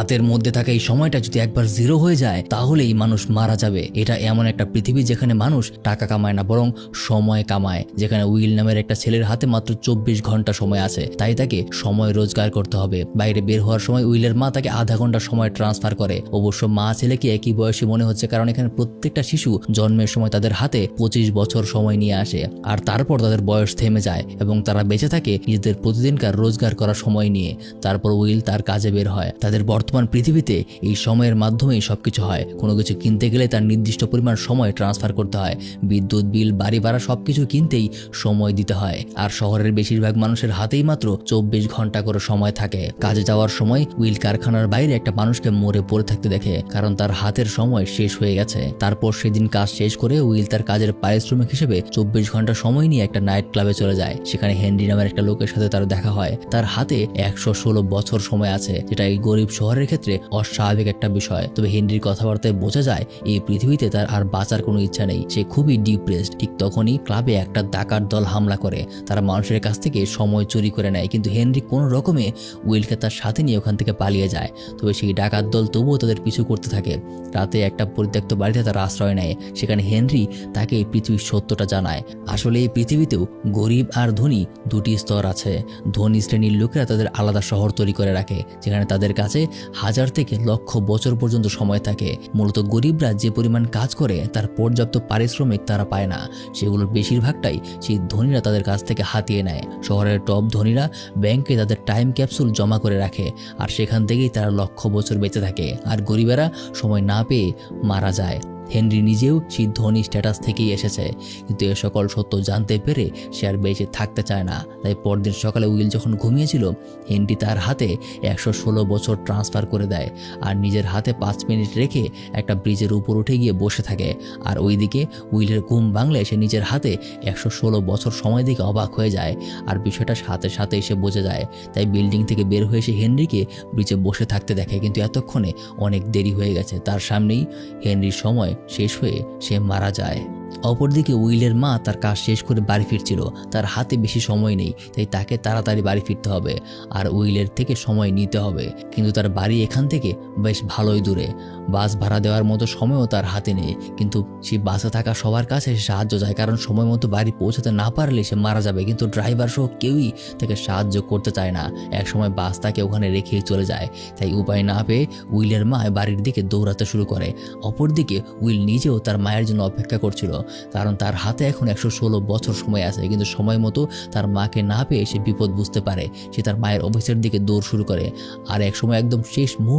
হাতের মধ্যে থাকা এই সময়টা যদি একবার জিরো হয়ে যায় তাহলেই মানুষ মারা যাবে। এটা এমন একটা পৃথিবী যেখানে মানুষ টাকা কামায় না, বরং সময় কামায়। যেখানে উইল নামের একটা ছেলের হাতে মাত্র 24 ঘন্টা সময় আছে, তাই তাকে সময় রোজগার করতে হবে। বাইরে বের হওয়ার সময় উইলের মা তাকে আধা ঘন্টা সময় ট্রান্সফার করে। অবশ্য মা ছেলেকে একই বয়সী মনে হচ্ছে, কারণ এখানে প্রত্যেকটা শিশু জন্মের সময় তাদের হাতে 25 বছর সময় নিয়ে আসে, আর তারপর তাদের বয়স থেমে যায় এবং তারা বেঁচে থাকে নিজেদের প্রতিদিনকার রোজগার করার সময় নিয়ে। তারপর উইল তার কাজে বের হয়। তাদের বর্তমান পৃথিবীতে এই সময়ের মাধ্যমেই সবকিছু হয়। কোনো কিছু কিনতে গেলে তার নির্দিষ্ট পরিমাণ সময় ট্রান্সফার করতে হয়। বিদ্যুৎ বিল, বাড়ি ভাড়া সবকিছু কিনতেই সময় দিতে হয়। আর শহরের বেশিরভাগ মানুষের হাতেই মাত্র 24 ঘন্টা করে সময় থাকে। কাজে যাওয়ার সময় উইল কারখানার বাইরে একটা মানুষকে মরে পড়ে থাকতে দেখে, কারণ তার হাতের সময় শেষ হয়ে গেছে। তারপর সেদিন কাজ শেষ করে উইল তার কাজের পারিশ্রমিক হিসেবে 24 ঘন্টা সময় নিয়ে একটা নাইট ক্লাবে চলে যায়। সেখানে হেনরি নামের একটা লোকের সাথে তার দেখা হয়। তার হাতে 116 বছর সময় আছে, যেটা এই গরিব শহরের ক্ষেত্রে অস্বাভাবিক একটা বিষয়। তবে হেনরির কথাবার্তায় বোঝা যায় এই পৃথিবীতে তার আর বাঁচার কোনো ইচ্ছা নেই। সে খুবই ডিপ্রেসড। ঠিক তখনই ক্লাবে একটা ডাকাত দল হামলা করে। তারা মানুষের কাছ থেকে সময় চুরি করে নেয়, কিন্তু হেনরি কোনো রকমে উইলকে তার সাথে নিয়ে ওখান থেকে পালিয়ে যায়। তবে সেই ডাকাত দল তবুও তাদের পিছু করতে থাকে। রাতে একটা পরিত্যক্ত বাড়িতে তারা আশ্রয় নেয়। সেখানে হেনরি তাকে এই পৃথিবীর সত্যটা জানায়। আসলে এই পৃথিবীতেও গরিব আর ধনী দুটি স্তর আছে। ধনী শ্রেণীর লোকেরা তাদের আলাদা শহর তৈরি করে রাখে, যেখানে তাদের কাছে 1000 থেকে লক্ষ বছর পর্যন্ত সময় থাকে। মূলত গরিবরা যে পরিমাণ কাজ করে তার পর্যাপ্ত পারিশ্রমিক তারা পায় না। সেগুলোর বেশিরভাগটাই সেই ধনীরা তাদের কাছ থেকে হাতিয়ে নেয়। শহরের টপ ধনীরা ব্যাংকে তাদের টাইম ক্যাপসুল জমা করে রাখে, আর সেখান থেকেই তারা লক্ষ বছর বেঁচে থাকে। আর গরিবেরা সময় না পেয়ে মারা যায়। হেনরি নিজেও সেই ধনী স্ট্যাটাস থেকেই এসেছে, কিন্তু এ সকল সত্য জানতে পেরে সে আর বেঁচে থাকতে চায় না। তাই পরদিন সকালে উইল যখন ঘুমিয়েছিল, হেনরি তার হাতে 116 বছর ট্রান্সফার করে দেয় আর নিজের হাতে 5 মিনিট রেখে একটা ব্রিজের উপর উঠে গিয়ে বসে থাকে। আর ওইদিকে উইলের ঘুম ভাঙলে সে নিজের হাতে 116 বছর সময় দিকে অবাক হয়ে যায়, আর বিষয়টা সাথে সাথে এসে বোঝা যায়। তাই বিল্ডিং থেকে বের হয়ে সে হেনরিকে ব্রিজে বসে থাকতে দেখে, কিন্তু এতক্ষণে অনেক দেরি হয়ে গেছে। তার সামনেই হেনরির সময় শেষ হয়ে সে মারা যায়। অপরদিকে উইলের মা তার কাজ শেষ করে বাড়ি ফিরছিল। তার হাতে বেশি সময় নেই, তাই তাকে তাড়াতাড়ি বাড়ি ফিরতে হবে আর উইলের থেকে সময় নিতে হবে। কিন্তু তার বাড়ি এখান থেকে বেশ ভালোই দূরে। বাস ভাড়া দেওয়ার মতো সময়ও তার হাতে নেই, কিন্তু সে বাসে থাকা সবার কাছে সাহায্য চায়, কারণ সময় মতো বাড়ি পৌঁছাতে না পারলে সে মারা যাবে। কিন্তু ড্রাইভার সহ কেউই তাকে সাহায্য করতে চায় না। একসময় বাস তাকে ওখানে রেখেই চলে যায়। তাই উপায় না পেয়ে উইলের মা বাড়ির দিকে দৌড়াতে শুরু করে। অপরদিকে উইল নিজেও তার মায়ের জন্য অপেক্ষা করছিল, কারণ তার হাতে এখন 116 বছর সময় আছে। কিন্তু সময় মতো তার মাকে না পেয়ে সে বিপদ বুঝতে পারে। সে তার মায়ের অফিসের দিকে দৌড় শুরু করে, আর একসময় একদম শেষ মুহূর্তে